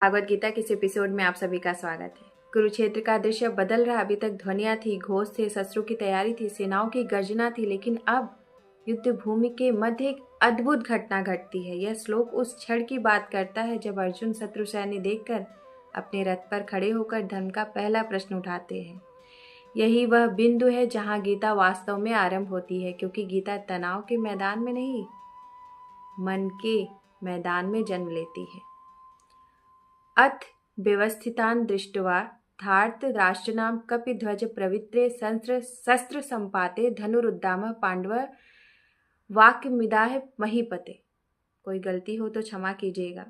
भागवत गीता के इस एपिसोड में आप सभी का स्वागत है। कुरुक्षेत्र का दृश्य बदल रहा। अभी तक ध्वनियां थी, घोष थे, शत्रु की तैयारी थी, सेनाओं की गर्जना थी, लेकिन अब युद्ध भूमि के मध्य एक अद्भुत घटना घटती है। यह श्लोक उस क्षण की बात करता है जब अर्जुन शत्रु सैन्य देखकर अपने रथ पर खड़े होकर धर्म का पहला प्रश्न उठाते हैं। यही वह बिंदु है जहां गीता वास्तव में आरंभ होती है, क्योंकि गीता तनाव के मैदान में नहीं, मन के मैदान में जन्म लेती है। अथ व्यवस्थितान् दृष्ट्वा धार्तराष्ट्राणां कपिध्वज प्रवृत्ते शस्त्र संपाते धनुरुद्दामः पांडव वाक्यमिदाह महीपते। कोई गलती हो तो क्षमा कीजिएगा।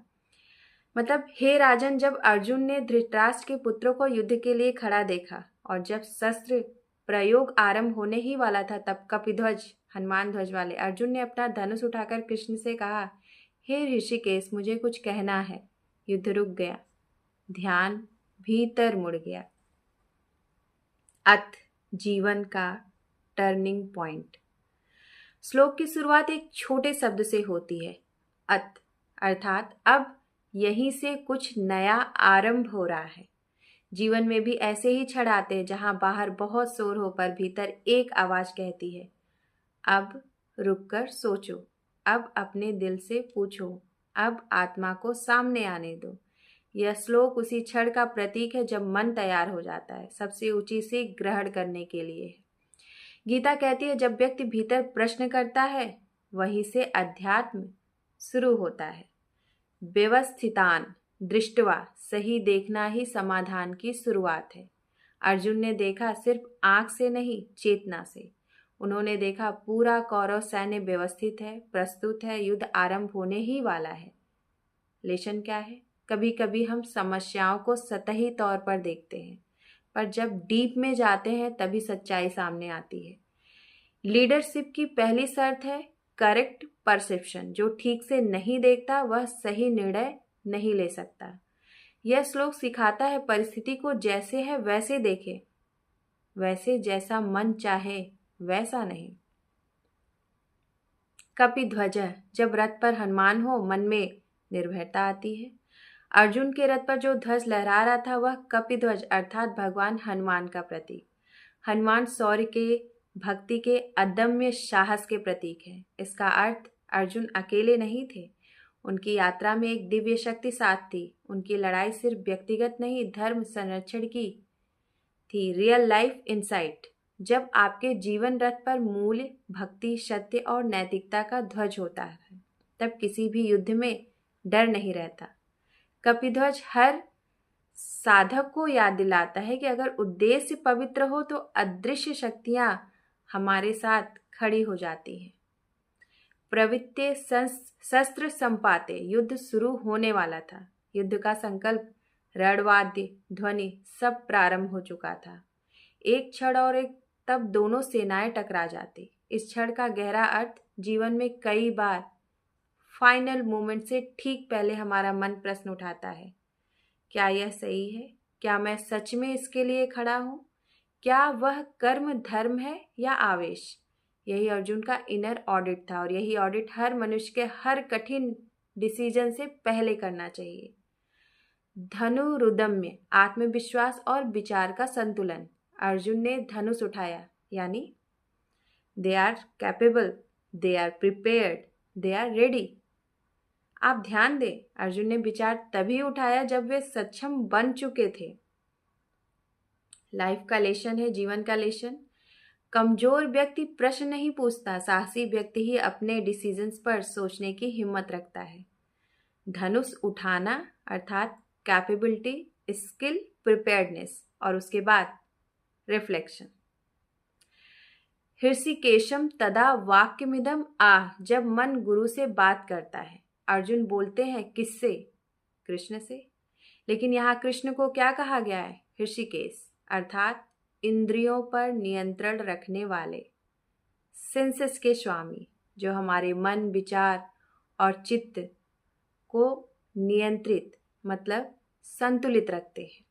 मतलब, हे राजन, जब अर्जुन ने धृतराष्ट्र के पुत्रों को युद्ध के लिए खड़ा देखा और जब शस्त्र प्रयोग आरंभ होने ही वाला था, तब कपिध्वज, हनुमान ध्वज वाले अर्जुन ने अपना धनुष उठाकर कृष्ण से कहा, हे ऋषिकेश, मुझे कुछ कहना है। युद्ध रुक गया, ध्यान भीतर मुड़ गया। अथ जीवन का टर्निंग पॉइंट। श्लोक की शुरुआत एक छोटे शब्द से होती है, अथ, अर्थात अब यहीं से कुछ नया आरंभ हो रहा है। जीवन में भी ऐसे ही क्षण आते हैं जहां बाहर बहुत शोर हो पर भीतर एक आवाज कहती है, अब रुककर सोचो, अब अपने दिल से पूछो, अब आत्मा को सामने आने दो। यह श्लोक उसी क्षण का प्रतीक है जब मन तैयार हो जाता है, सबसे ऊंची सीख ग्रहण करने के लिए। गीता कहती है, जब व्यक्ति भीतर प्रश्न करता है, वहीं से अध्यात्म शुरू होता है। व्यवस्थितान दृष्टवा, सही देखना ही समाधान की शुरुआत है। अर्जुन ने देखा सिर्फ आंख से नहीं, चेतना से। उन्होंने देखा पूरा कौरव सैन्य व्यवस्थित है, प्रस्तुत है, युद्ध आरंभ होने ही वाला है। लेसन क्या है? कभी कभी हम समस्याओं को सतही तौर पर देखते हैं, पर जब डीप में जाते हैं तभी सच्चाई सामने आती है। लीडरशिप की पहली शर्त है करेक्ट परसेप्शन। जो ठीक से नहीं देखता वह सही निर्णय नहीं ले सकता। यह श्लोक सिखाता है, परिस्थिति को जैसे है वैसे देखे, वैसे जैसा मन चाहे वैसा नहीं। कपिध्वज, जब रथ पर हनुमान हो मन में निर्भयता आती है। अर्जुन के रथ पर जो ध्वज लहरा रहा था वह कपिध्वज अर्थात भगवान हनुमान का प्रतीक। हनुमान शौर्य के, भक्ति के, अदम्य साहस के प्रतीक है। इसका अर्थ अर्जुन अकेले नहीं थे, उनकी यात्रा में एक दिव्य शक्ति साथ थी। उनकी लड़ाई सिर्फ व्यक्तिगत नहीं, धर्म संरक्षण की थी, रियल लाइफ इनसाइट। जब आपके जीवन रथ पर मूल्य, भक्ति, सत्य और नैतिकता का ध्वज होता है, तब किसी भी युद्ध में डर नहीं रहता। कपिध्वज हर साधक को याद दिलाता है कि अगर उद्देश्य पवित्र हो तो अदृश्य शक्तियां हमारे साथ खड़ी हो जाती हैं। प्रवृत्ते शस्त्र संपाते, युद्ध शुरू होने वाला था। युद्ध का संकल्प, रणवाद्य, ध्वनि सब प्रारंभ हो चुका था। एक क्षण और एक तब दोनों सेनाएं टकरा जाती। इस क्षण का गहरा अर्थ, जीवन में कई बार फाइनल मोमेंट से ठीक पहले हमारा मन प्रश्न उठाता है, क्या यह सही है? क्या मैं सच में इसके लिए खड़ा हूं? क्या वह कर्म धर्म है या आवेश? यही अर्जुन का इनर ऑडिट था और यही ऑडिट हर मनुष्य के हर कठिन डिसीजन से पहले करना चाहिए। धनुरुदम्य, आत्मविश्वास और विचार का संतुलन। अर्जुन ने धनुष उठाया, यानी they are capable, they are prepared, they are ready. आप ध्यान दें, अर्जुन ने विचार तभी उठाया जब वे सक्षम बन चुके थे। लाइफ का लेसन है, जीवन का लेसन। कमजोर व्यक्ति प्रश्न नहीं पूछता, साहसी व्यक्ति ही अपने डिसीजंस पर सोचने की हिम्मत रखता है। धनुष उठाना अर्थात कैपेबिलिटी, स्किल, प्रिपेयर्डनेस, और उसके बाद रिफ्लेक्शन। हृषिकेशम तदा वाक्यमिदम आह, जब मन गुरु से बात करता है। अर्जुन बोलते हैं किससे? कृष्ण से। लेकिन यहाँ कृष्ण को क्या कहा गया है? हृषिकेश, अर्थात इंद्रियों पर नियंत्रण रखने वाले, सेंसेस के स्वामी, जो हमारे मन, विचार और चित्त को नियंत्रित मतलब संतुलित रखते हैं।